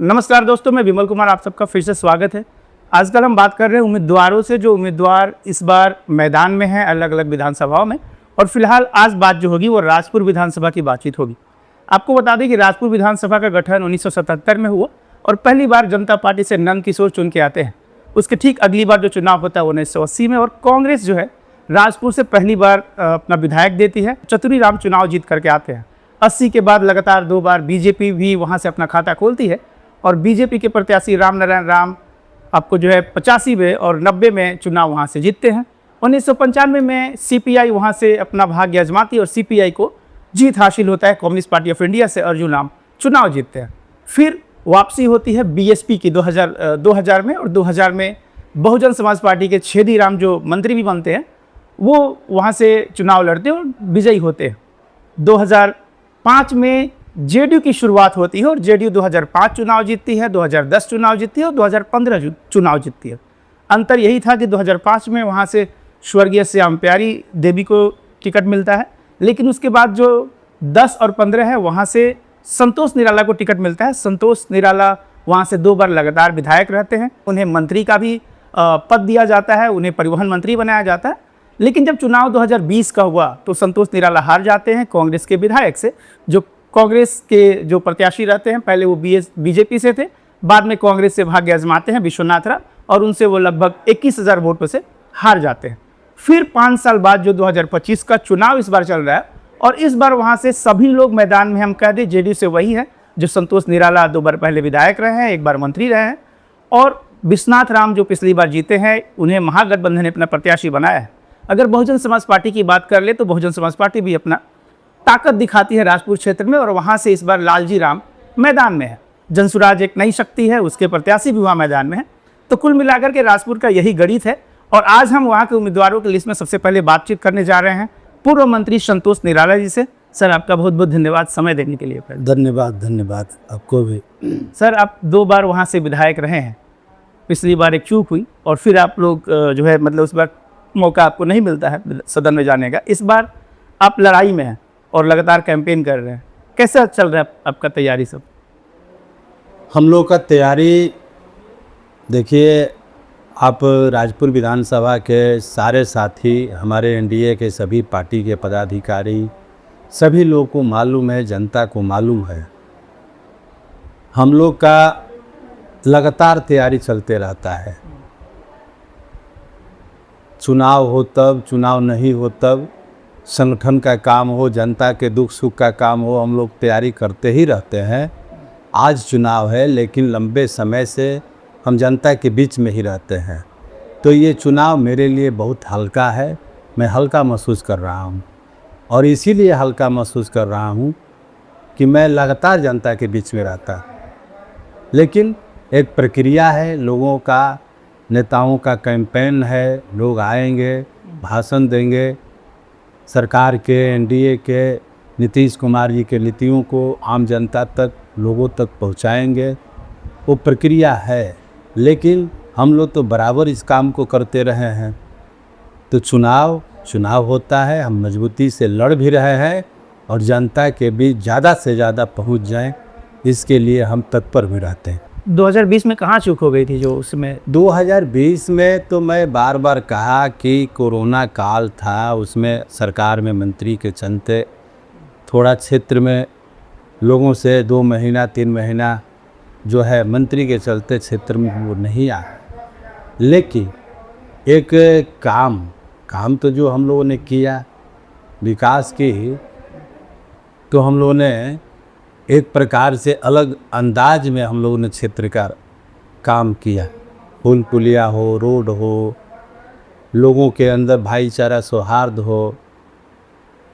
नमस्कार दोस्तों, मैं विमल कुमार, आप सबका फिर से स्वागत है। आजकल हम बात कर रहे हैं उम्मीदवारों से, जो उम्मीदवार इस बार मैदान में हैं अलग अलग विधानसभाओं में। और फिलहाल आज बात जो होगी वो राजपुर विधानसभा की बातचीत होगी। आपको बता दें कि राजपुर विधानसभा का गठन 1977 में हुआ और पहली बार जनता पार्टी से नंद किशोर चुन के आते हैं। उसके ठीक अगली बार जो चुनाव होता है 1980 में, और कांग्रेस जो है राजपुर से पहली बार अपना विधायक देती है। चतुरी राम चुनाव जीत करके आते हैं। 80 के बाद लगातार 2 बार बीजेपी भी वहाँ से अपना खाता खोलती है और बीजेपी के प्रत्याशी राम नारायण राम आपको जो है 85 में और 90 में चुनाव वहाँ से जीतते हैं। 1995 में सीपीआई वहाँ से अपना भाग्य आजमाती है और सीपीआई को जीत हासिल होता है। कम्युनिस्ट पार्टी ऑफ इंडिया से अर्जुन राम चुनाव जीतते हैं। फिर वापसी होती है बीएसपी की 2000 में, और 2000 में बहुजन समाज पार्टी के छेदी राम जो मंत्री भी बनते हैं वो वहाँ से चुनाव लड़ते हैं और विजयी होते हैं। 2005 में जेडीयू की शुरुआत होती है और जेडीयू 2005 चुनाव जीतती है, 2010 चुनाव जीतती है और 2015 चुनाव जीतती है। अंतर यही था कि 2005 में वहाँ से स्वर्गीय श्याम प्यारी देवी को टिकट मिलता है, लेकिन उसके बाद जो 10 और 15 है वहाँ से संतोष निराला को टिकट मिलता है। संतोष निराला वहाँ से 2 बार लगातार विधायक रहते हैं। उन्हें मंत्री का भी पद दिया जाता है, उन्हें परिवहन मंत्री बनाया जाता है। लेकिन जब चुनाव 2020 का हुआ तो संतोष निराला हार जाते हैं कांग्रेस के विधायक से। जो कांग्रेस के जो प्रत्याशी रहते हैं, पहले वो बीजेपी से थे, बाद में कांग्रेस से भाग्य आजमाते हैं विश्वनाथ राव, और उनसे वो लगभग 21,000 वोटों से हार जाते हैं। फिर 5 साल बाद जो 2025 का चुनाव इस बार चल रहा है, और इस बार वहाँ से सभी लोग मैदान में, हम कह दें जेडीयू से वही है जो संतोष निराला 2 बार पहले विधायक रहे हैं, 1 बार मंत्री रहे हैं, और विश्वनाथ राम जो पिछली बार जीते हैं, उन्हें महागठबंधन ने अपना प्रत्याशी बनाया है। अगर बहुजन समाज पार्टी की बात कर ले तो बहुजन समाज पार्टी भी अपना ताकत दिखाती है राजपुर क्षेत्र में, और वहाँ से इस बार लालजी राम मैदान में है। जनसुराज एक नई शक्ति है, उसके प्रत्याशी भी वहाँ मैदान में है। तो कुल मिलाकर के राजपुर का यही गणित है। और आज हम वहाँ के उम्मीदवारों की लिस्ट में सबसे पहले बातचीत करने जा रहे हैं पूर्व मंत्री संतोष निराला जी से। सर, आपका बहुत बहुत धन्यवाद समय देने के लिए। धन्यवाद आपको भी। सर, आप 2 बार वहाँ से विधायक रहे हैं। पिछली बार एक चूक हुई और फिर आप लोग जो है मतलब उस बार मौका आपको नहीं मिलता है सदन में जाने का। इस बार आप लड़ाई में हैं और लगातार कैंपेन कर रहे हैं। कैसा चल रहा है आपका तैयारी सब? हम लोग का तैयारी देखिए, आप राजपुर विधानसभा के सारे साथी, हमारे एनडीए के सभी पार्टी के पदाधिकारी, सभी लोगों को मालूम है, जनता को मालूम है, हम लोग का लगातार तैयारी चलते रहता है। चुनाव हो तब, चुनाव नहीं हो तब, संगठन का काम हो, जनता के दुख सुख का काम हो, हम लोग तैयारी करते ही रहते हैं। आज चुनाव है, लेकिन लंबे समय से हम जनता के बीच में ही रहते हैं, तो ये चुनाव मेरे लिए बहुत हल्का है। मैं हल्का महसूस कर रहा हूँ, और इसीलिए हल्का महसूस कर रहा हूँ कि मैं लगातार जनता के बीच में रहता। लेकिन एक प्रक्रिया है, लोगों का, नेताओं का कैंपेन है, लोग आएंगे, भाषण देंगे, सरकार के, एनडीए के, नीतीश कुमार जी के नीतियों को आम जनता तक, लोगों तक पहुंचाएंगे। वो प्रक्रिया है, लेकिन हम लोग तो बराबर इस काम को करते रहे हैं। तो चुनाव होता है, हम मजबूती से लड़ भी रहे हैं और जनता के बीच ज़्यादा से ज़्यादा पहुंच जाएं, इसके लिए हम तत्पर भी रहते हैं। 2020 में कहाँ चूक हो गई थी जो उसमें? 2020 में तो मैं बार बार कहा कि कोरोना काल था, उसमें सरकार में मंत्री के चलते थोड़ा क्षेत्र में लोगों से 2 महीना 3 महीना जो है मंत्री के चलते क्षेत्र में वो नहीं आया। लेकिन एक काम तो जो हम लोगों ने किया, विकास की, तो हम लोगों ने एक प्रकार से अलग अंदाज में हम लोगों ने क्षेत्र का काम किया। पुल पुलिया हो, रोड हो, लोगों के अंदर भाईचारा सौहार्द हो,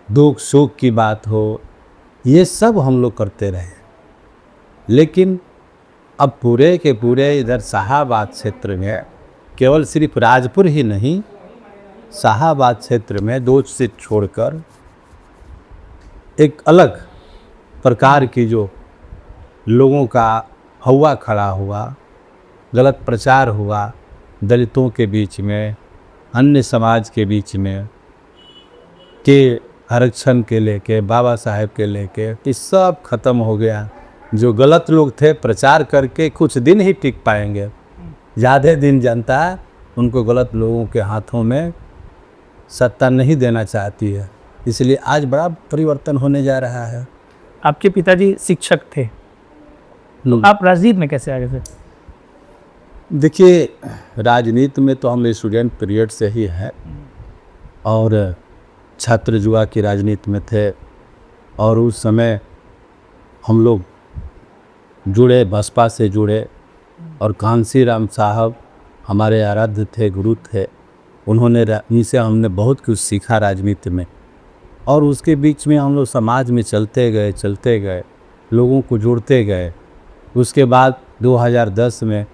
दुख सुख की बात हो, ये सब हम लोग करते रहे। लेकिन अब पूरे के पूरे इधर शाहाबाद क्षेत्र में, केवल सिर्फ राजपुर ही नहीं, शाहाबाद क्षेत्र में 2 सीट छोड़कर एक अलग प्रकार की जो लोगों का हवा खड़ा हुआ, गलत प्रचार हुआ, दलितों के बीच में, अन्य समाज के बीच में, के आरक्षण के लेके, बाबा साहेब के लेके, ये सब खत्म हो गया। जो गलत लोग थे प्रचार करके कुछ दिन ही टिक पाएंगे, ज़्यादा दिन जनता उनको गलत लोगों के हाथों में सत्ता नहीं देना चाहती है। इसलिए आज बड़ा परिवर्तन होने जा रहा है। आपके पिताजी शिक्षक थे, तो आप राजनीति में कैसे आ गए थे? देखिए, राजनीति में तो हम स्टूडेंट पीरियड से ही हैं और छात्र युवा की राजनीति में थे और उस समय हम लोग जुड़े, बसपा से जुड़े और कांसी राम साहब हमारे आराध्य थे, गुरु थे। उन्होंने इनसे हमने बहुत कुछ सीखा राजनीति में और उसके बीच में हम लोग समाज में चलते गए, लोगों को जोड़ते गए। उसके बाद 2010 में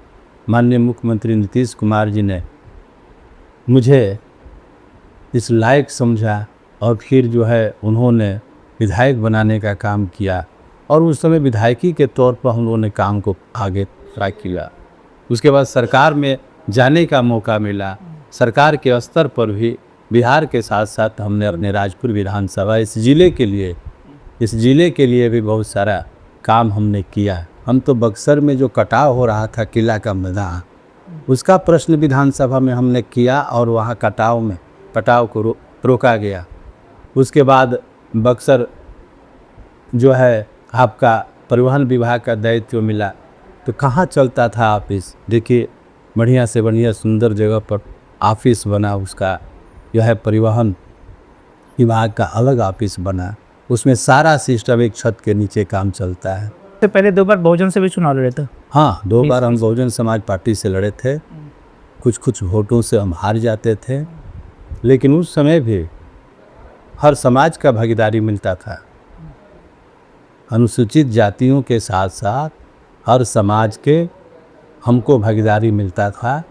माननीय मुख्यमंत्री नीतीश कुमार जी ने मुझे इस लायक समझा और फिर जो है उन्होंने विधायक बनाने का काम किया और उस समय विधायकी के तौर पर हम लोगों ने काम को आगे ट्राई किया। उसके बाद सरकार में जाने का मौका मिला। सरकार के स्तर पर भी बिहार के साथ साथ हमने अपने राजपुर विधानसभा इस ज़िले के लिए भी बहुत सारा काम हमने किया। हम तो बक्सर में जो कटाव हो रहा था किला का मैदान, उसका प्रश्न विधानसभा में हमने किया और वहाँ कटाव को रोका गया। उसके बाद बक्सर जो है आपका परिवहन विभाग का दायित्व मिला, तो कहाँ चलता था ऑफिस। देखिए, बढ़िया से बढ़िया सुंदर जगह पर ऑफिस बना, उसका जो है परिवहन विभाग का अलग ऑफिस बना, उसमें सारा सिस्टम एक छत के नीचे काम चलता है। तो पहले 2 बार बहुजन से भी चुनाव लड़े थे? हाँ, 2 बार हम बहुजन समाज पार्टी से लड़े थे। कुछ वोटों से हम हार जाते थे, लेकिन उस समय भी हर समाज का भागीदारी मिलता था। अनुसूचित जातियों के साथ साथ हर समाज के हमको भागीदारी मिलता था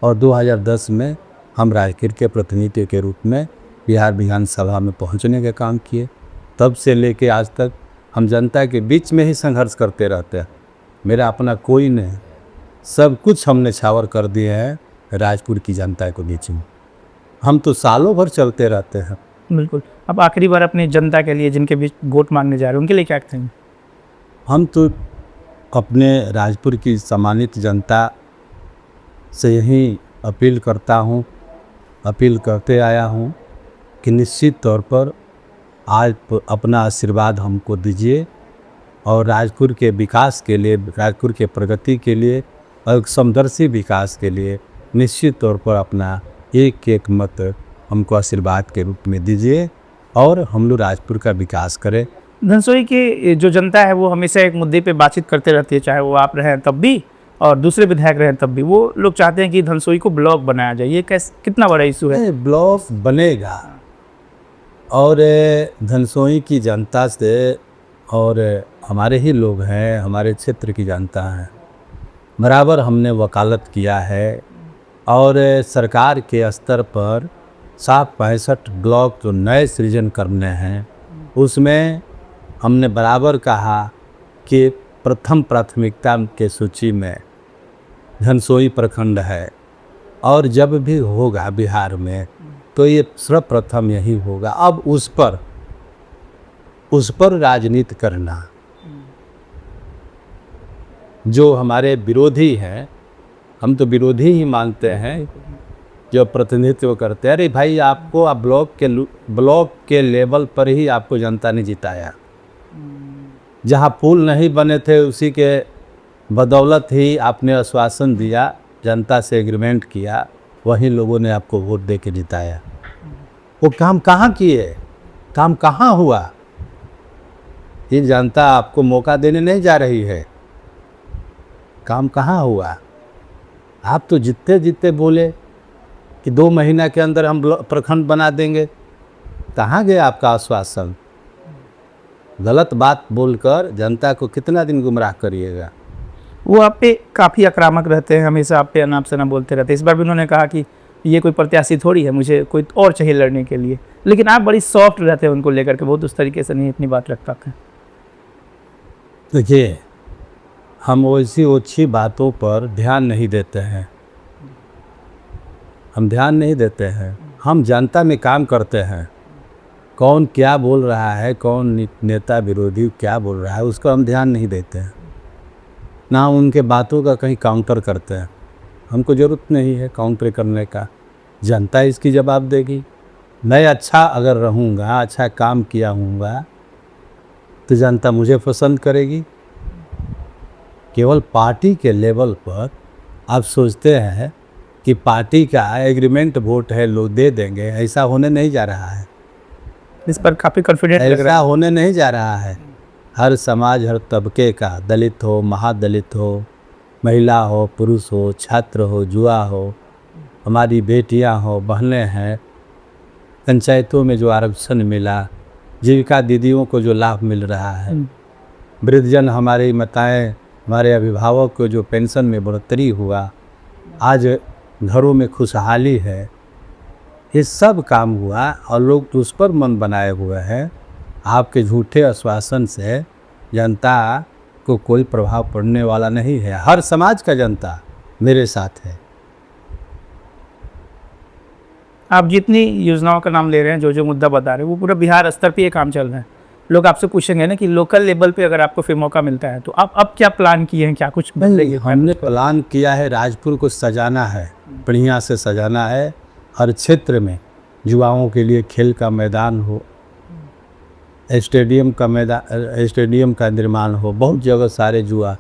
और 2010 में हम राजगीर के प्रतिनिधि के रूप में बिहार विधानसभा में पहुंचने का काम किए। तब से लेके आज तक हम जनता के बीच में ही संघर्ष करते रहते हैं। मेरा अपना कोई नहीं, सब कुछ हमने छावर कर दिए हैं राजपुर की जनता के बीच में। हम तो सालों भर चलते रहते हैं। बिल्कुल। अब आखिरी बार अपनी जनता के लिए जिनके बीच वोट मांगने जा रहे हैं उनके लिए क्या कहेंगे? हम तो अपने राजपुर की सम्मानित जनता से यही अपील करते आया हूँ कि निश्चित तौर पर आज अपना आशीर्वाद हमको दीजिए और राजपुर के विकास के लिए, राजपुर के प्रगति के लिए और समदर्शी विकास के लिए निश्चित तौर पर अपना एक मत हमको आशीर्वाद के रूप में दीजिए और हम लोग राजपुर का विकास करें। धनसोई की जो जनता है वो हमेशा एक मुद्दे पे बातचीत करते रहती है, चाहे वो आप रहें तब भी और दूसरे विधायक रहें तब भी। वो लोग चाहते हैं कि धनसोई को ब्लॉक बनाया जाए। ये कितना बड़ा इशू है? ब्लॉक बनेगा और धनसोई की जनता से और हमारे ही लोग हैं, हमारे क्षेत्र की जनता है, बराबर हमने वकालत किया है और सरकार के स्तर पर 65 ब्लॉक जो नए सृजन करने हैं उसमें हमने बराबर कहा कि प्रथम प्राथमिकता के सूची में धनसोई प्रखंड है और जब भी होगा बिहार में तो ये सर्वप्रथम यही होगा। अब उस पर राजनीति करना, जो हमारे विरोधी हैं, हम तो विरोधी ही मानते हैं, जो प्रतिनिधित्व करते हैं, अरे भाई आपको आप ब्लॉक के लेवल पर ही आपको जनता ने जिताया। जहाँ पुल नहीं बने थे उसी के बदौलत ही आपने आश्वासन दिया, जनता से एग्रीमेंट किया, वही लोगों ने आपको वोट दे के जिताया। वो काम कहाँ किए, काम कहाँ हुआ? ये जनता आपको मौका देने नहीं जा रही है। काम कहाँ हुआ? आप तो जितते बोले कि 2 महीना के अंदर हम प्रखंड बना देंगे। कहाँ गया आपका आश्वासन? गलत बात बोलकर जनता को कितना दिन गुमराह करिएगा। वो आप पे काफ़ी आक्रामक रहते हैं, हमेशा आप पे अनाप शनाप बोलते रहते हैं। इस बार भी उन्होंने कहा कि ये कोई प्रत्याशी थोड़ी है, मुझे कोई और चाहिए लड़ने के लिए, लेकिन आप बड़ी सॉफ्ट रहते हैं उनको लेकर के, बहुत उस तरीके से नहीं अपनी बात रख पाते हैं। देखिए, हम वैसी ओछी बातों पर ध्यान नहीं देते हैं, हम जनता में काम करते हैं। कौन क्या बोल रहा है, कौन नेता विरोधी क्या बोल रहा है, उसको हम ध्यान नहीं देते हैं, ना उनके बातों का कहीं काउंटर करते हैं। हमको ज़रूरत नहीं है काउंटर करने का, जनता इसकी जवाब देगी। मैं अच्छा अगर रहूँगा, अच्छा काम किया हूँगा तो जनता मुझे पसंद करेगी। केवल पार्टी के लेवल पर आप सोचते हैं कि पार्टी का एग्रीमेंट वोट है, लोग दे देंगे, ऐसा होने नहीं जा रहा है। इस पर काफ़ी कॉन्फिडेंट लग ऐसा रहा है। होने नहीं जा रहा है। हर समाज, हर तबके का, दलित हो, महादलित हो, महिला हो, पुरुष हो, छात्र हो, युवा हो, हमारी बेटियां हो, बहनें हैं, पंचायतों में जो आरक्षण मिला, जीविका दीदियों को जो लाभ मिल रहा है, वृद्धजन हमारी माताएं, हमारे अभिभावक को जो पेंशन में बढ़ोतरी हुआ, आज घरों में खुशहाली है, ये सब काम हुआ और लोग उस पर मन बनाए हुए हैं। आपके झूठे आश्वासन से जनता को कोई प्रभाव पड़ने वाला नहीं है। हर समाज का जनता मेरे साथ है। आप जितनी योजनाओं का नाम ले रहे हैं, जो जो मुद्दा बता रहे हैं, वो पूरा बिहार स्तर पे ये काम चल रहा है। लोग आपसे पूछेंगे ना कि लोकल लेवल पे अगर आपको फिर मौका मिलता है तो आप अब क्या प्लान किए हैं, क्या कुछ बदलेंगे? हमने प्लान किया है, राजपुर को सजाना है, बढ़िया से सजाना है। हर क्षेत्र में युवाओं के लिए खेल का मैदान हो, स्टेडियम का निर्माण हो, बहुत जगह सारे युवा।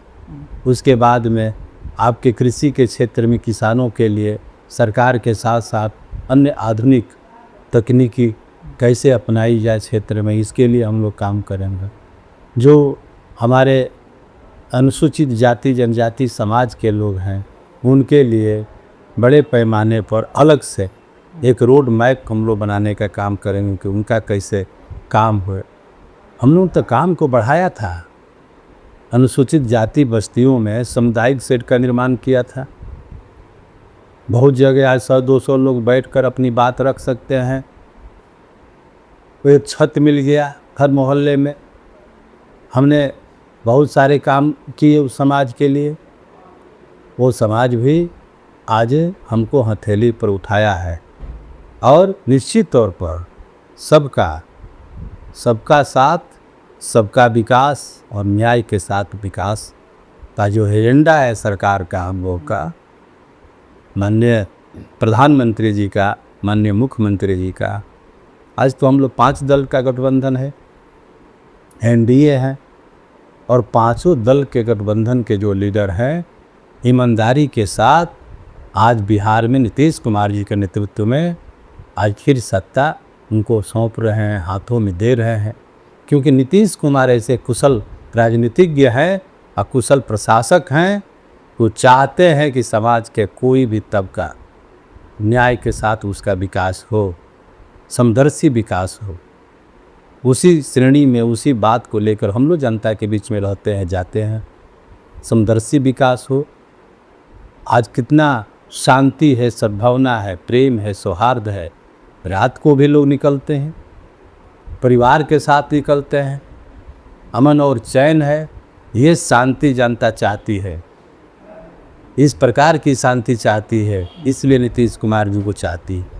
उसके बाद में आपके कृषि के क्षेत्र में किसानों के लिए सरकार के साथ साथ अन्य आधुनिक तकनीकी कैसे अपनाई जाए क्षेत्र में, इसके लिए हम लोग काम करेंगे। जो हमारे अनुसूचित जाति जनजाति समाज के लोग हैं, उनके लिए बड़े पैमाने पर अलग से एक रोड मैप हम लोग बनाने का काम करेंगे कि उनका कैसे काम हो। हम लोग तो काम को बढ़ाया था, अनुसूचित जाति बस्तियों में सामुदायिक शेड का निर्माण किया था। बहुत जगह आज 100-200 लोग बैठकर अपनी बात रख सकते हैं। कोई छत मिल गया हर मोहल्ले में। हमने बहुत सारे काम किए उस समाज के लिए। वो समाज भी आज हमको हथेली पर उठाया है और निश्चित तौर पर सबका साथ, सबका विकास और न्याय के साथ विकास का जो एजेंडा है सरकार का, हम लोग का, माननीय प्रधानमंत्री जी का, माननीय मुख्यमंत्री जी का। आज तो हम लोग 5 दल का गठबंधन है, एनडीए है, और पांचों दल के गठबंधन के जो लीडर हैं ईमानदारी के साथ आज बिहार में नीतीश कुमार जी के नेतृत्व में आज फिर सत्ता उनको सौंप रहे हैं, हाथों में दे रहे हैं। क्योंकि नीतीश कुमार ऐसे कुशल राजनीतिज्ञ हैं और कुशल प्रशासक हैं, वो चाहते हैं कि समाज के कोई भी तबका न्याय के साथ उसका विकास हो, समदर्शी विकास हो। उसी श्रेणी में, उसी बात को लेकर हम लोग जनता के बीच में रहते हैं, जाते हैं। समदर्शी विकास हो। आज कितना शांति है, सद्भावना है, प्रेम है, सौहार्द है। रात को भी लोग निकलते हैं, परिवार के साथ निकलते हैं, अमन और चैन है। ये शांति जनता चाहती है, इस प्रकार की शांति चाहती है, इसलिए नीतीश कुमार जी को चाहती है।